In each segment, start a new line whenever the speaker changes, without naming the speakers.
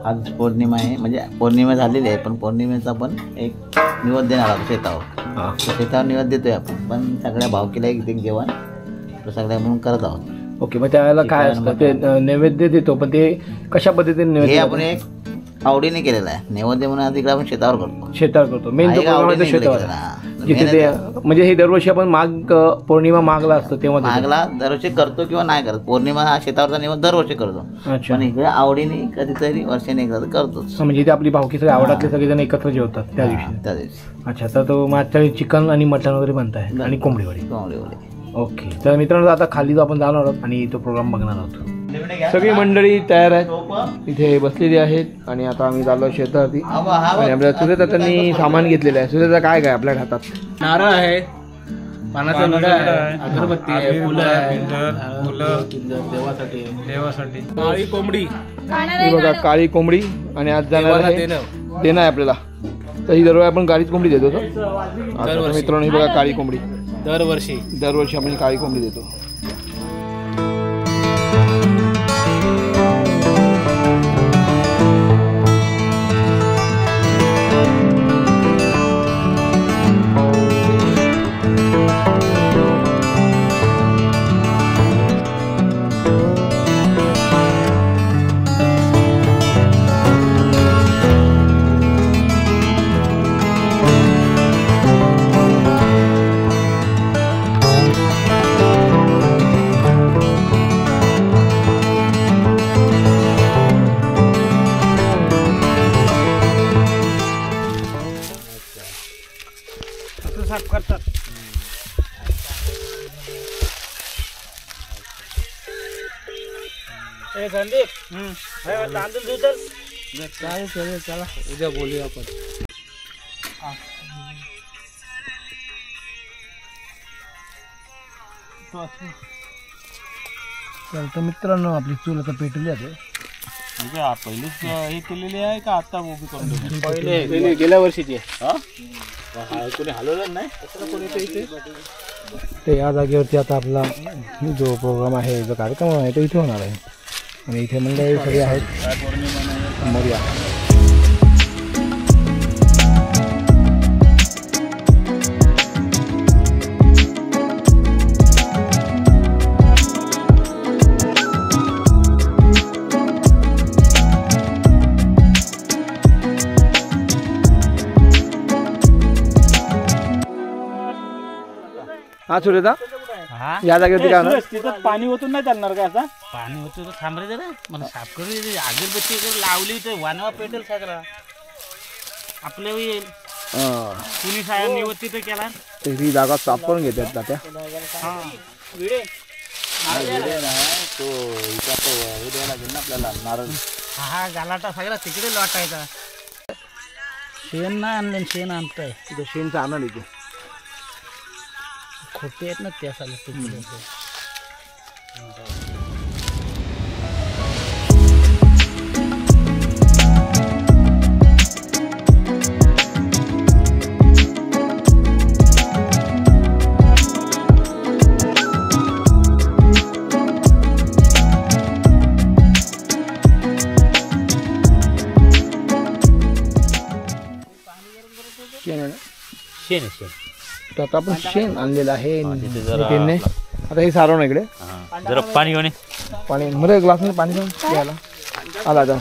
आज पौर्णिमा आहे, म्हणजे पौर्णिमा झालेली आहे, पण पौर्णिमेचा पण एक निवेद देणार आहोत शेतावर. शेतावर निवेद देतोय आपण, पण सगळ्या भावकीला एक जेवण सगळ्या म्हणून करत आहोत.
ओके, मग त्यावेळेला काय असतं ते नैवेद्य देतो, पण ते कशा पद्धतीने नैवेद्य?
हे आपण एक आवडीने केलेलं आहे नैवेद्य म्हणून, तिकडे आपण शेतावर करतो.
शेतावर करतो, मेन तो शेतावर. जिथे ते म्हणजे हे दरवर्षी आपण माघ पौर्णिमा माघला असतो तेव्हा
माघला दरवर्षी करतो किंवा नाही करत. पौर्णिमा हा शेतावरचा निवेद दरवर्षी करतो, पण इकडे आवडीने कधीतरी वर्षाने एकदा करतोच.
म्हणजे ते आपली भावकी सगळे आवडातले सगळेजण एकत्र जेवतात त्या दिवशी. अच्छा, तर तो मागच्या चिकन आणि मटण वगैरे बनताय आणि कोंबडी वडी. ओके, तर मित्रांनो आता खाली आपण जाणार आहोत आणि तो प्रोग्राम बघणार आहोत. सगळी मंडळी तयार आहेत, इथे बसलेली आहेत आणि आता आम्ही चाललो शेतावरती. आणि आपल्या सुरेता त्यांनी सामान घेतलेलं आहे. सुरेता काय काय आपल्या हातात?
नारळ आहे, पानाचा विडा आहे, अगरबत्ती आहे, फुलं आहे, देवासाठी काळी कोंबडी.
ही बघा काळी कोंबडी, आणि आज जाणार आहे देणं आहे आपल्याला. तर ही दरवेळी आपण काळीच कोंबडी देतो. मित्रांनो ही बघा काळी कोंबडी, दरवर्षी आपण काळी कोंबडी देतो.
चला उद्या बोलूया आपण.
तर मित्रांनो आपली चूल आता पेटवली आहे.
पहिलीच हे केलेली आहे का आता उभी करून?
पहिले गेल्या वर्षीची.
कोणी हलवलं नाही
ते या जागेवरती आता आपला जो प्रोग्राम आहे, जो कार्यक्रम आहे तो इथे होणार आहे. आणि इथे मंडळी सगळे आहेत. मोर्या हा सुरेता, या जागेवरती काय होणार?
तिथं पाणी ओतून नाही चालणार का? आता पाणी होतं तर थांबरे जरा मला साफ करू. अगरबत्ती लावली तर वानवा पेटेल सगळा आपल्या येईल. कुणी साहेब निवड तिथं केला
ही जागा साफ करून घेतात तात्या.
आपल्याला नारळ
हा गालाटा सगळा तिकडे लोटायचा. शेण ना आणलं, शेण आणताय
तिथे शेणचं आणलं इथे.
खोटे आहेत ना त्या साला तिकडे. शेण शेण
तर आता आपण शेण आणलेलं आहे. आता हे सारवण इकडे
जरा पाणी घेऊन
पाणी मध्ये ग्लासमध्ये पाणी घेऊन घ्यायला आला जा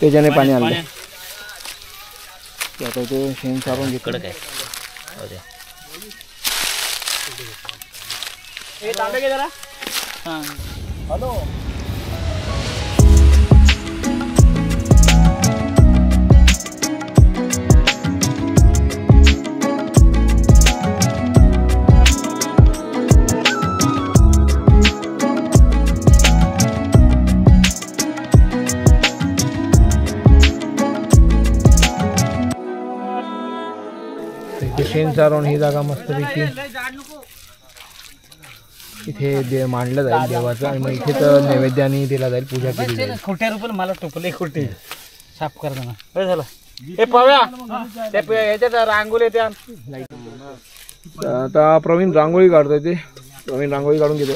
त्याच्याने पाणी आणलं. आता ते शेण सारवून घेतलं.
काय
हॅलो शेण सारवून ही जागा मस्तपैकी इथे मांडलं जाईल देवाचं. आणि मग इथे तर नैवेद्याने दिला जाईल, पूजा केली जाईल.
खोट्या रुपये मला टोपले खोटे साफ करताना काय झालं? हे पाव्या याच्यात रांगोळी त्या.
आता प्रवीण रांगोळी काढतोय. ते प्रवीण रांगोळी काढून घेतो.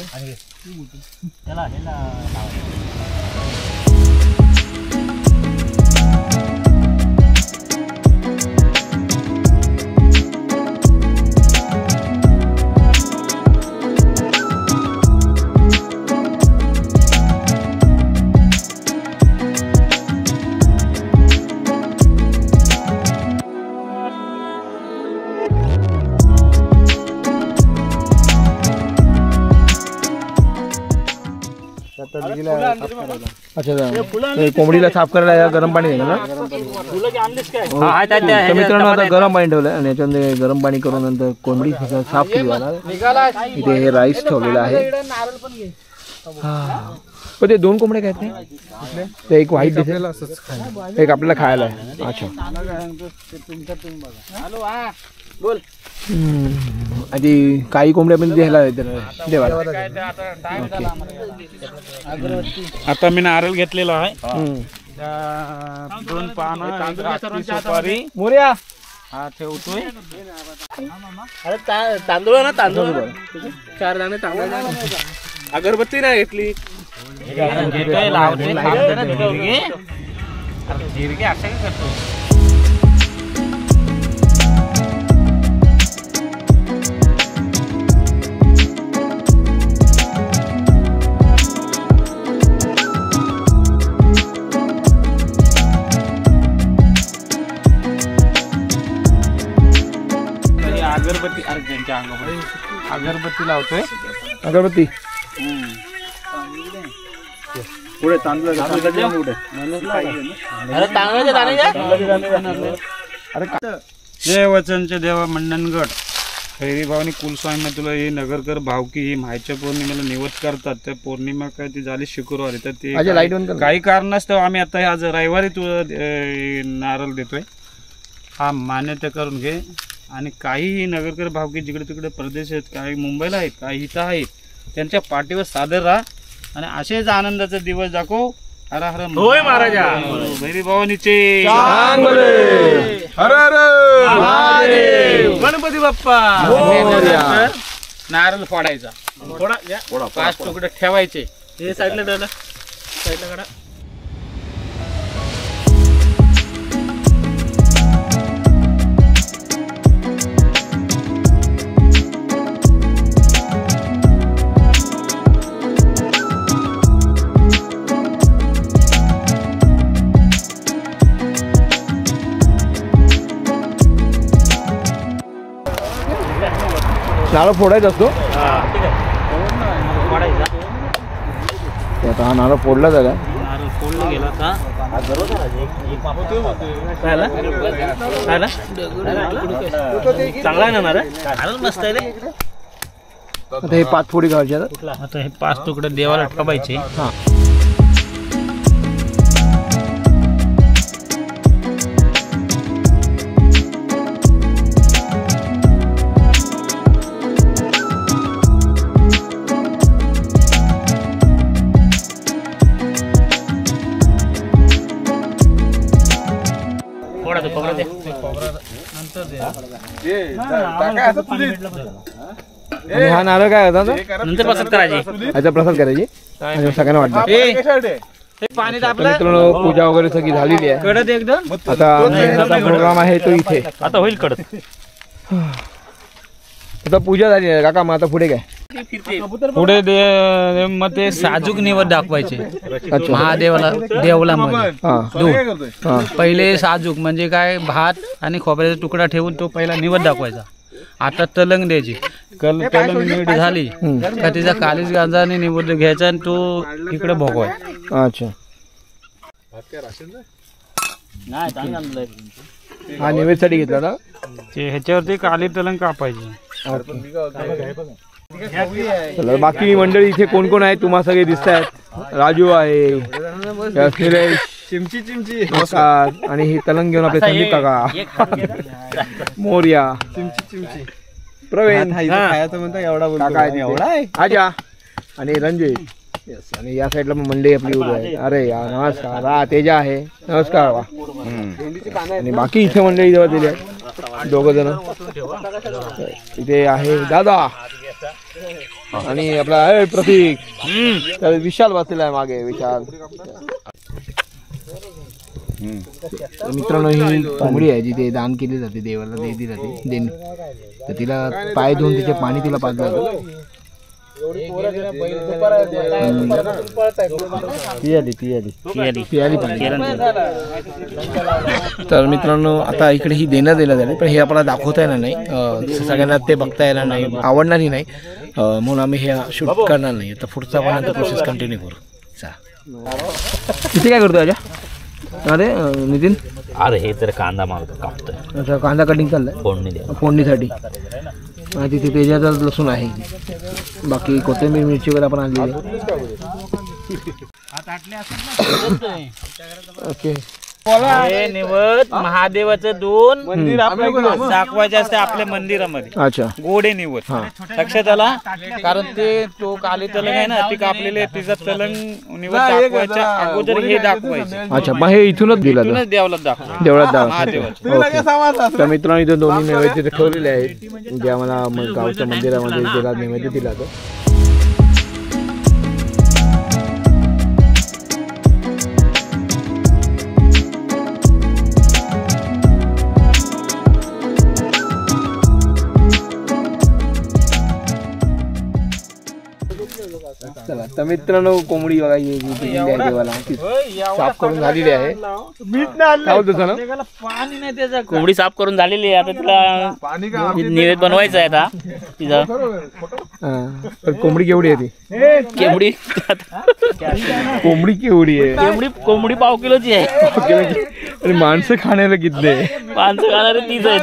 अच्छा कोंबडीला साफ करायला गरम पाणी द्यायला ना. तर मित्रांनो आता गरम पाणी ठेवलंय आणि याच्यामध्ये गरम पाणी करून नंतर कोंबडी साफ केली जाणार. इथे हे राईस ठेवलेलं आहे. पण ते 2 कोंबड्या काय ते एक व्हाईट दिसेल एक आपल्याला खायला आहे. अच्छा
बोल.
आधी काही कोंबड्या पण द्यायला देवाला.
आता मी नारळ घेतलेला आहे. 2 पानं सुपारी मोर्या हा ठेवतोय.
अरे तांदूळ ना तांदूळ 4 दाणे तांदूळ. अगरबत्ती नाही घेतली.
लावते जिरगे असं काय करतो. अगरबत्ती अर्जंटच्या अंगामध्ये अगरबत्ती लावतोय.
अगरबत्ती
पुढे तांदूळ जय वचनचे देवा मंडणगड खैरी भावनी कुलस्वामी तुला हे नगरकर भावकी ही माहीच्या पौर्णिमेला निवत करतात. त्या पौर्णिमा काय ती झाली शुक्रवारी. तर ते काही कारणास्तव आम्ही आता आज रविवारी तुला नारळ देतोय. हा मान्यता करून घे. आणि काही नगरकर भावकी जिकडे तिकडे प्रदेश आहेत, काही मुंबईला आहेत, काही इथं आहेत, त्यांच्या पाठीवर सादर राहा आणि असेच आनंदाचा दिवस दाखव. हर हर होय महाराजा भैरी भवानीचे हर हर गणपती बाप्पा. नारळ फोडायचा. फोडा 5 तुकडे ठेवायचे. हे साईडला काढा. साईडला काढा.
नारळ फोडायचा असतो. आता हा नारळ फोडला झाला.
नारळ फोडला गेला का चांगला आहे ना नारळ. नारळ मस्त आहे रे.
आता हे 5 फोडी घालायचे.
आता हे 5 तुकडे देवाला ठेवायचे.
हा आणि हा नारळ काय होता
नंतर प्रसाद करायची.
याचा प्रसाद करायची आणि सगळ्यांना वाटतं.
पाणी
मित्रांनो पूजा वगैरे सगळी झालेली आहे.
कडत एकदम.
आता प्रोग्राम आहे तो इथे.
आता होईल कडत.
आता पूजा झाली आहे काका. मग आता पुढे काय?
पुढे मग ते साजूक निवद दाखवायचे महादेवाला. देवला मध्ये पहिले साजूक म्हणजे काय भात आणि खोबऱ्याचा तुकडा ठेवून तो पहिला निवद दाखवायचा. आता तलंग द्यायची. तलंग निवड झाली का तिचा कालीच गांजाने निवड घ्यायचा आणि तो इकडे भोगवायचा.
अच्छा हा निवेदसाठी घेतला ना.
ते ह्याच्यावरती काली तलंग कापायची.
चला बाकी मंडळी इथे कोण कोण आहे तुम्हाला सगळे दिसत आहेत. राजू आहे, सुरेश,
चिमची चिमची
नमस्कार. आणि ही तलंग घेऊन आपले संदीप काका, मोर्या,
चिमची
प्रवीण
एवढा
आजा आणि रंजय. आणि या साईडला मंडळी आपली उभी आहे. अरे या नमस्कार. तेजा आहे नमस्कार. वा आणि बाकी इथे मंडळी जेव्हा दिली आहे 2 जण. इथे आहे दादा आणि आपला आहे प्रतीक. विशाल बसलेला आहे मागे. विशाल. मित्रांनो ही कोंबडी आहे जिथे दान केली जाते देवाला दिली जाते. तर तिला पाय धुवून तिचे पाणी तिला पाजलं जातं. तर मित्रांनो आता इकडे ही देण्यात दिलं झालं. पण हे आपल्याला दाखवता येणार नाही. सगळ्यांना ते बघता येणार नाही, आवडणारही नाही. म्हणून आम्ही हे शूट करणार नाही. आता पुढचा पण प्रोसेस कंटिन्यू करू. किती काय करतो याच्या अरे नितीन?
अरे हे तर कांदा मारतो कापतोय.
अच्छा, कांदा कटिंग चाललाय फोडणीसाठी. तिथे त्याच्यात लसूण आहे, बाकी कोथिंबीर मिरची वगैरे आपण आणली आहे. ओके.
निवद महादेवाचं 2 मंदिर दाखवायचे असते आपल्या मंदिरामध्ये.
अच्छा,
गोडे निवद लक्षात आला, कारण ते तो काली तलंग आहे ना, ती कापलेले तिचा तलंग निवद दाखवायच्या अगोदर हे दाखवायचे.
अच्छा, मग हे इथूनच दिलं
देवळात दाखव
देवळात. तर मित्रांनो इथे दोन्ही नैवेद्य ठेवलेले आहेत, जे आम्हाला गावच्या मंदिरामध्ये ज्याला नैवेद्य दिला तो. तर मित्रांनो कोंबडी बघा देवाला साफ करून झालेली आहे.
कोंबडी साफ करून झालेली आहे, आता तिला निवेद बनवायचं आहे. आता तिचं
कोंबडी केवढी आहे ती? कोंबडी केवढी आहे?
कोंबडी पाव किलोची आहे.
आणि माणसं खाण्याला किती?
माणसं खाणारे 30 आहेत.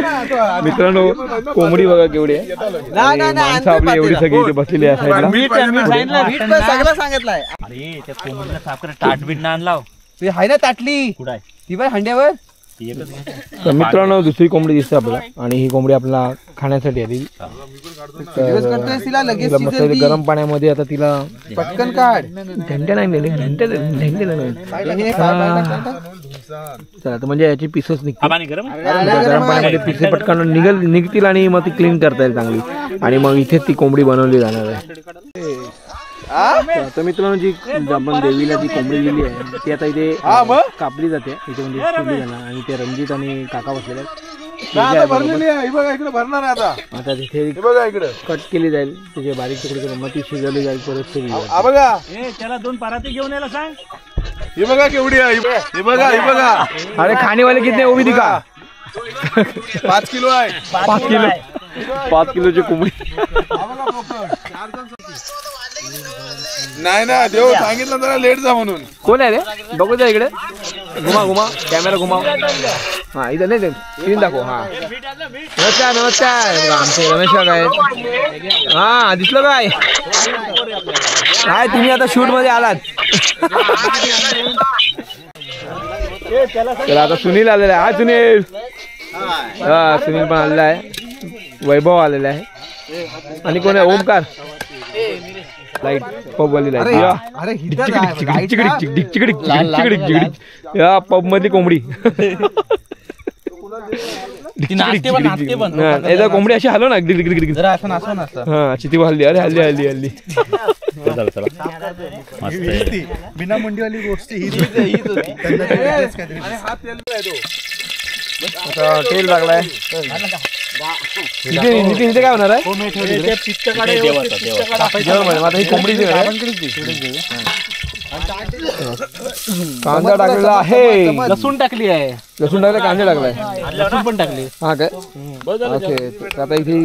मित्रांनो कोंबडी बघा केवढी आहे. माणसं आपली एवढी सगळी इथे बसलेली आहे साईडला.
सगळं सांगितलंय.
अरे त्या कोंबडीला साफ कर, ताटबीट आणलाव
ते आहे ना ताटली,
कुठं
ती बाय हंड्यावर. तर मित्रांनो दुसरी कोंबडी दिसते आपल्याला, आणि ही कोंबडी आपल्याला खाण्यासाठी आली. मस्त गरम पाण्यामध्ये आता तिला पटकन काढ. घंटे नाही चला, तर म्हणजे याची पीसेस निघतील गरम पाण्यामध्ये. पीसेस पटकन निघतील आणि मग ती क्लीन करता येईल चांगली, आणि मग इथे ती कोंबडी बनवली जाणार आहे. तर मित्रांनो जी आपण देवीला ती कोंबडी दिली आहे ती आता इथे कापली जाते. इथे म्हणजे ठेवली जाणार, आणि ते रणजित आणि काका बसलेले आहेत. आता तिथे कट केली जाईल, त्याचे बारीक तुकडे करून मग ती शिजवली जाईल, परत ठेवली जाईल.
त्याला 2 पराती घेऊन यायला सांग.
हे बघा केवढी आहे, हे बघा.
अरे खानेवाले कितने वो भी दिखा.
5 किलो आहे.
5 किलोची कोंबडी.
नाही ना, देव सांगितलं जरा लेट जा म्हणून.
कोण आहे रे? बघू द्या इकडे, घुमा कॅमेरा घुमा. हा इथं नाही स्क्रीन दाखव. हा नमस्कार आमचे रमेश काय. हा दिसलं काय? तुम्ही आता शूट मध्ये आलात. चला आता सुनील आलेला आहे. सुनील सुनील पण आलेला आहे. वैभव आलेला आहे, आणि कोण आहे? ओमकार. लाईट पब वाली लाईट. या पब मधली कोंबडी. कोंबडी अशी हलव ना, हा चिती हल्ली. अरे हल्ली
बिना मुंडीवाली गोष्टी
तेल लागलाय. इथे काय होणार आहे? आता ही कोंबडी कांदा टाकलेला आहे,
लसूण टाकली आहे,
लसूण टाकले, कांदा टाकलाय,
लसूण पण टाकली.
हा काय ओके. आता इथे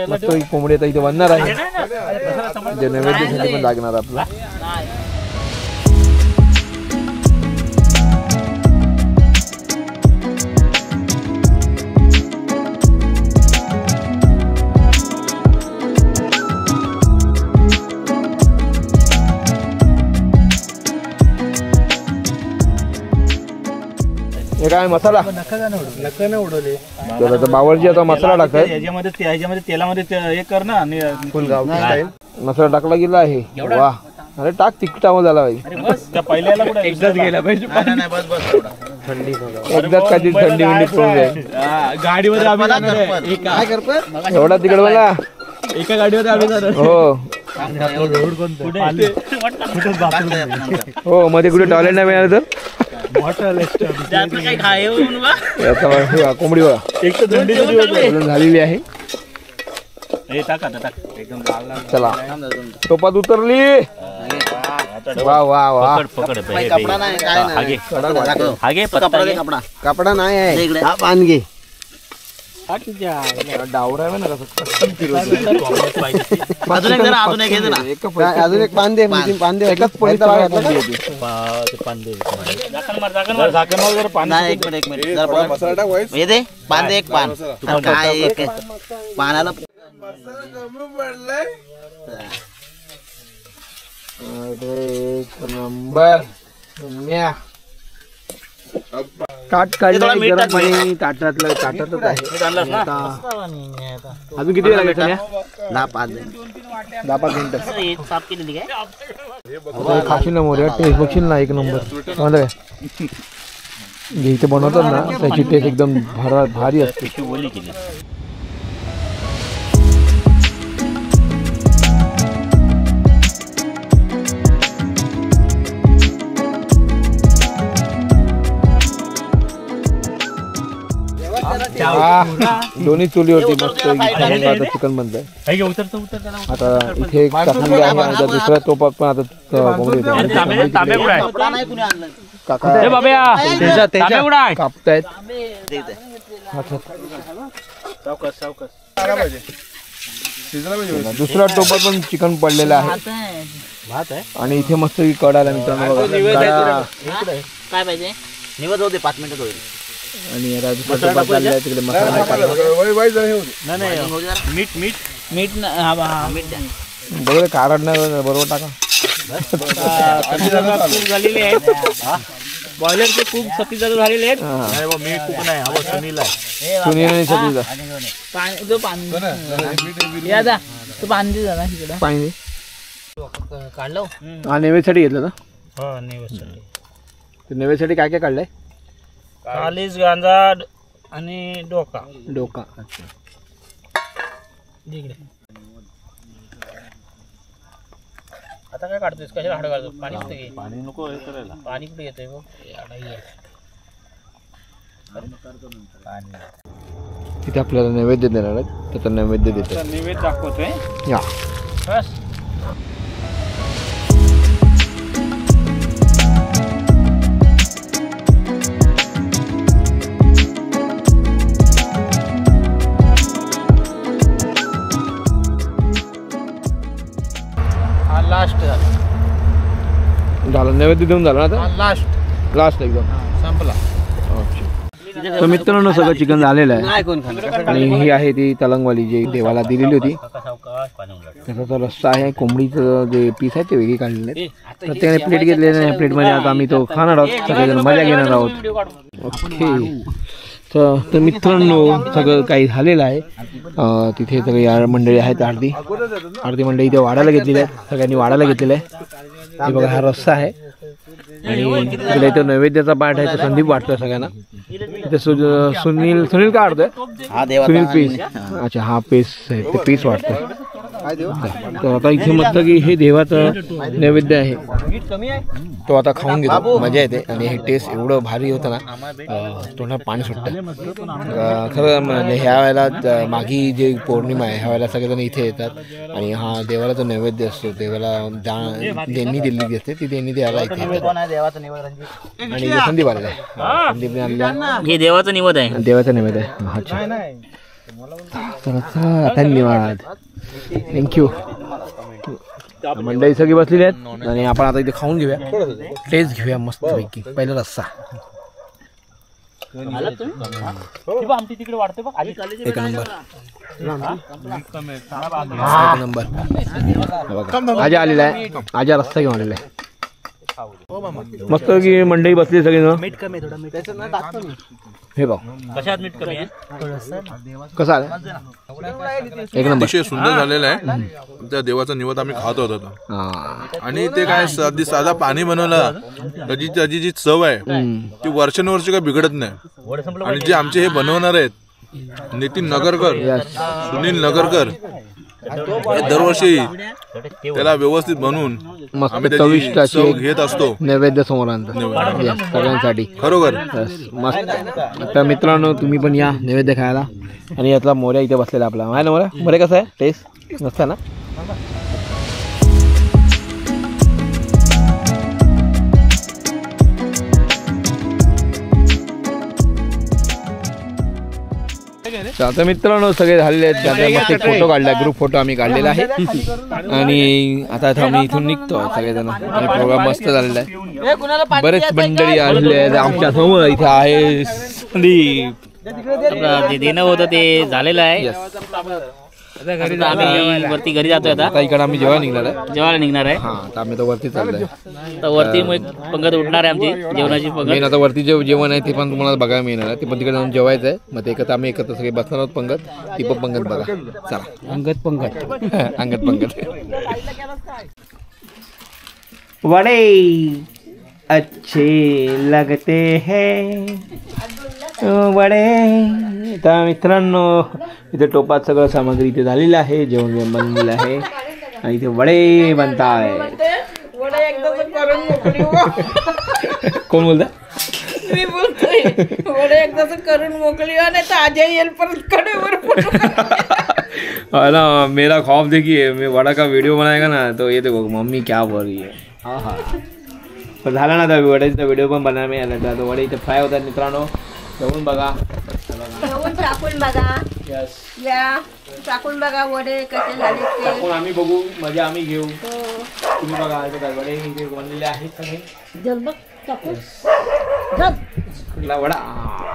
मस्त ही कोंबडी आता इथे बनणार आहे, जे नैवेद्यासाठी पण लागणार आपला. हे काय मसाला
नका उडवले.
तर आता बावळजी आता मसाला टाकताय.
ह्याच्यामध्ये तेलामध्ये हे कर ना,
फुलगाव मसाला टाकला गेला आहे. वा, अरे टाक तिखटावर झाला पाहिजे.
पहिल्याला एकदाच गेला पाहिजे.
एकदाच काहीतरी थंडी विंडी पडून जाईल.
गाडीमध्ये
एवढा तिकड मला
एका गाडीवर
हो हो, मध्ये कुठे टॉयलेट नाही मिळालं तर कोंबडी झालेली आहे. चला टोपात उतरली. वा वा वा,
कपडा नाही आहे.
डावरा आहे ना कसं
अजून एक पान दे पान दे एकच पोळी एक मिनिट दे पान दे एक पान काय पानाला
नंबर काट काढलं गरम पाणी ताटातलं ताटातच आहे अजून किती वेळ लागेल सगळ्या 10-5 मिनिटं खाशील ना मोर्या टेस्ट बघशील ना एक नंबर समजलं काय जे इथे बनवतात ना त्याची टेस्ट एकदम भारी असते दोन्ही चुलीवरती मस्त आता चिकन बनतंय आता इथे एक काकडी आहे आणि दुसऱ्या टोपात पण आता कोंबडी कापतायत दुसऱ्या टोपात पण चिकन पडलेलं आहे आणि इथे मस्त कडाला मित्रांनो
काय पाहिजे निवड होते 5 मिनिटं होईल
आणि तिकडे मसाला बरोबर काढणार बरोबर टाका
बॉयलरचे खूप सती झालेले आहेत
सुनील पाणी
काढलं
हा नैवेद्यासाठी घेतलं ना
नैवेद्यासाठी
नैवेद्यासाठी काय काय काढलंय
कालीज गांजा आणि डोका
अच्छा
इकडे आता काय काढतोस कशाला हाड काढतो पाणी कुठे घे पाणी नको हे करायला पाणी कुठे येतंय
तिथे आपल्याला नैवेद्य देणार आहेत त्याचा नैवेद्य देतात
नैवेद्य दाखवतोय
या
बस लास्ट
झालं नैवेद्य देऊन झालं ना आता लास्ट एकदम
संपला
तर मित्रांनो सगळं चिकन झालेलं आहे आणि ही आहे ती तलंगवाली जी देवाला दिलेली होती त्याचा तो रस्सा आहे कोंबडीचं जे पीस आहे ते वेगळी काढलेले आहेत प्रत्येकाने प्लेट घेतलेले आहे प्लेटमध्ये आता आम्ही तो खाणार आहोत सगळेजण मजा घेणार आहोत ओके तर मित्रांनो सगळं काही झालेलं आहे तिथे सगळे या मंडळी आहेत आरती मंडळी इथे वाढायला घेतलेली आहेत सगळ्यांनी वाढायला घेतलेलं आहे हे बघा हा रस्सा आहे आणि तिकडे इथं नैवेद्याचा पाठ आहे तो संदीप वाटतोय सगळ्यांना इथे सुनील काय वाटतोय सुनील पीस अच्छा हा पीस आहे ते पीस वाटतोय तर आता इथे मस्त की हे देवाचं नैवेद्य आहे तो आता खाऊन घेतो मजा येते आणि हे टेस्ट एवढं भारी होतं ना तोंडात पाणी सुटतं खरं म्हणजे ह्या वेळेला मागी जे पौर्णिमा आहे ह्या वेळेला सगळेजण इथे येतात आणि हा देवाला जो नैवेद्य असतो देवाला देणी दिलेली असते ती देणी द्यायला इथे आणि संदीप आलेला आहे संदीपने आणल्या
हे देवाचं निवद आहे
देवाचा नैवेद्य आहे अच्छा धन्यवाद थँक्यू मंडळी सगळी बसलेली आहेत आणि आपण आता इथे खाऊन घेऊया टेस्ट घेऊया मस्त पैकी पहिला रस्सा एक नंबर आजा आलेला आहे आजा रस्सा घेऊन आलेला आहे मस्त की मंडळी बसली सगळी हे बघ
कशात मीठ कमी आहे
कसा आला एक नंबर
अतिशय सुंदर झालेला आहे त्या देवाचा निवद आम्ही खात होतो आणि ते काय साधा पाणी बनवलं त्याची जी चव आहे ती वर्षानुवर्ष काय बिघडत नाही आणि जे आमचे हे बनवणार आहेत नितीन नगरकर सुनील नगरकर दरवर्षी त्याला व्यवस्थित बनवून
मस्त चविष्ट
घेत असतो
नैवेद्य समोर आणतो सगळ्यांसाठी
खरोखर
मस्त तर मित्रांनो तुम्ही पण या नैवेद्य खायला आणि यातला मोऱ्या इथे बसलेला आपला आहे ना मोऱ्या बरे कसं आहे टेस्ट नसतं ना आता मित्रांनो सगळे झालेले आहेत. त्यानंतर मस्त एक फोटो काढला, ग्रुप फोटो आम्ही काढलेला आहे. आणि आता आम्ही इथून निघतो सगळेजण. आणि प्रोग्राम मस्त झालेला आहे. बरेच मंडळी आलेले आहेत. आमच्या समोर इथे आहे संदीप.
देणं होतं ते झालेलं आहे. आम्ही वरती घरी जातोय. आता
इकडे आम्ही जेव्हा निघणार आहे,
जेवायला निघणार आहे.
हा तर आम्ही तर वरती चाललोय.
तर वरती मग पंगत उठणार आहे आमची जेवणाची पंगत.
मेन आता वरती जे जेवण आहे ते पण तुम्हाला बघायला मिळणार आहे. ते पण तिकडे जाऊन जेवायचं आहे. मग ते एकत्र आम्ही एकत्र सगळे बसणार आहोत पंगत. ती पण पंगत बघा. चला अंगत पंगत वडे अच्छे लगते हैं वडे. तर मित्रांनो इथे टोपात सगळं सामग्री इथे झालेलं आहे. जेवण बनलेलं आहे आणि इथे वडे बनताय. कोण बोलता?
मी बोलतोय वडे एकदाच करून मोकली आणि ताज्या येईल परत कडेवर
ना. मेरा ख्वाब देखिए, मैं वड़ा का वीडियो बनाएगा ना तो ये देखो मम्मी क्या बोल रही है. हाँ हाँ पण झाला ना, तर वड्याचा व्हिडिओ पण बनायला मिळाला. तर वडे इथे फ्राय होतात मित्रांनो. जेवून बघा,
टाकून बघा, या टाकून बघा वडे कसे झाले ते.
टाकून आम्ही बघू, मजा आम्ही घेऊ. तुम्ही बघा वडे इथे बनलेले आहेत सगळे. कुठला वडा?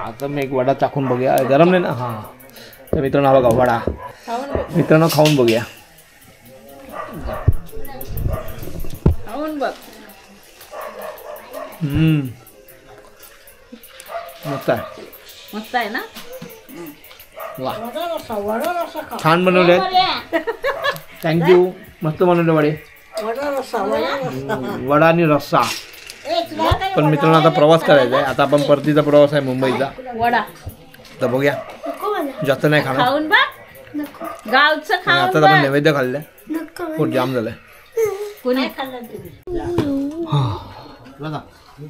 आता मी एक वडा चाखून बघूया. गरम नाही ना? हा तर मित्रांनो हा बघा वडा. मित्रांनो खाऊन बघूया.
खाऊन बघ.
मस्त आहे.
मस्त आहे ना?
वा छान बनवले. थँक्यू. मस्त बनवले वडे. वडा आणि रस्सा. पण मित्रांनो आता प्रवास करायचा आहे. आता आपण परतीचा प्रवास आहे मुंबईचा.
वडा
तर बघूया, जास्त नाही खाणार.
खाऊन बघ, गावचं खाऊन
आता आपण नैवेद्य खाल्लंय. पोट जाम झालंय.
कोणी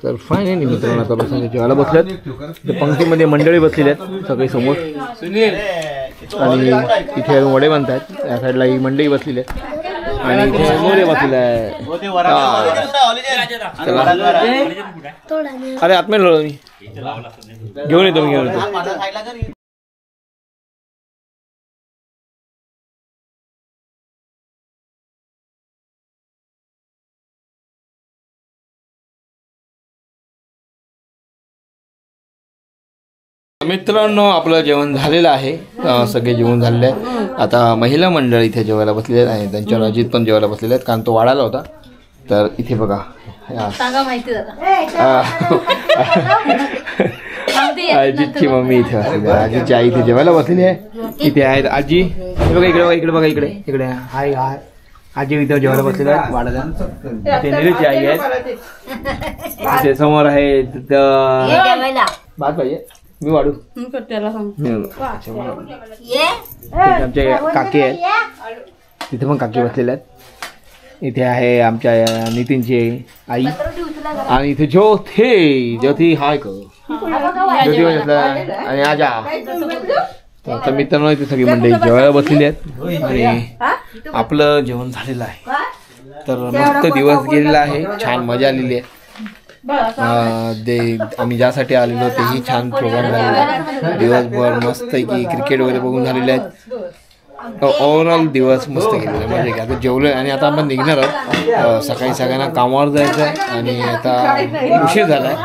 तर फायनली मित्रांनो आता बसून जेवायला बसल्यात. तर पंक्तीमध्ये मंडळी बसलेली आहेत सगळी समोर. आणि इथे वडे बनतात. या साईडला ही मंडळी बसलेली आहेत आणि इथे मोरे बसलेले आहे. अरे आत्मेल मी घेऊन येतो, मी घेऊन येतो. मित्रांनो आपलं जेवण झालेलं आहे. सगळे जेवण झालेले आहे. आता महिला मंडळ इथे जेवायला बसलेले आहेत आणि त्यांच्यावर अजित पण जेवायला बसलेले आहेत, कारण तो वाढायला होता. तर इथे बघा अजितची मम्मी इथे बसलेली आहे. अजितची आई इथे जेवायला बसलेली आहे. इथे आहेत आजी. हे बघा इकडे बघा, इकडे बघा, इकडे इकडे. हाय हाय आजी इथे जेवायला बसलेले आहेत वाढायला. ते निलेची आई आहेत. इथे समोर आहे भात पाहिजे मी वाढू. आमचे काकी आहेत. तिथे पण काकी बसलेल्या आहेत. इथे आहे आमच्या नितीनची आई. आणि इथे ज्योती हाय ज्योती बसला आणि आजा. तर मित्रांनो इथे सगळी मंडळी जेवायला बसलेली आहेत आणि आपलं जेवण झालेलं आहे. तर मस्त दिवस गेलेला आहे. छान मजा आलेली आहे. आम्ही ज्यासाठी आलेलो तेही छान प्रोग्राम झालेला आहे. दिवसभर मस्त की क्रिकेट वगैरे बघून झालेले आहेत. ओव्हरऑल दिवस मस्त गेलेला आहे. म्हणजे आता जेवलोय आणि आता आपण निघणार आहोत. सकाळी सगळ्यांना कामावर जायचं आहे आणि आता उशीर झाला आहे.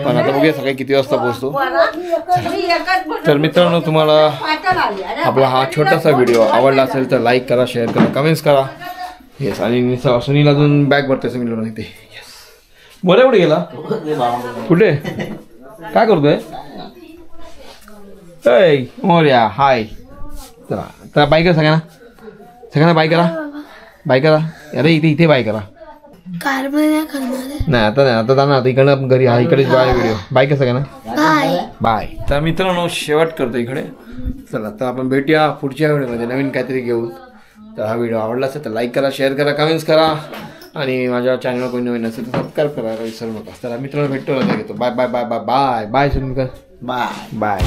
पण आता बघूया सकाळी किती वाजता पोहोचतो. तर मित्रांनो तुम्हाला आपला हा छोटासा व्हिडिओ आवडला असेल तर लाईक करा, शेअर करा, कमेंट्स करा. येस. आणि सुनील अजून बॅग भरते सुनील इथे. बरे कुठे गेला? कुठे काय करतोय? मोर्या हाय. चला तर बाय करा सगळ्यांना बाय करा. बाय करा. अरे इथे इथे बाय करा. नाही आता नाही, आता जाणार. आता इकडनं घरी हा इकडेच बाय व्हिडिओ. बाय करा सगळ्यांना. बाय. तर मित्रांनो शेवट करतो इकडे. चला तर आपण भेटूया पुढच्या व्हिडिओमध्ये नवीन काहीतरी घेऊन. तर हा व्हिडिओ आवडला असेल तर लाईक करा, शेअर करा, कमेंट्स करा. आणि माझ्या चॅनलवर कोणी नवीन असेल तर सबस्क्राईब करायला विसरू नका. तर मित्रांनो भेटतो. घेतो. Bye bye bye bye bye bye. Sunil bye bye.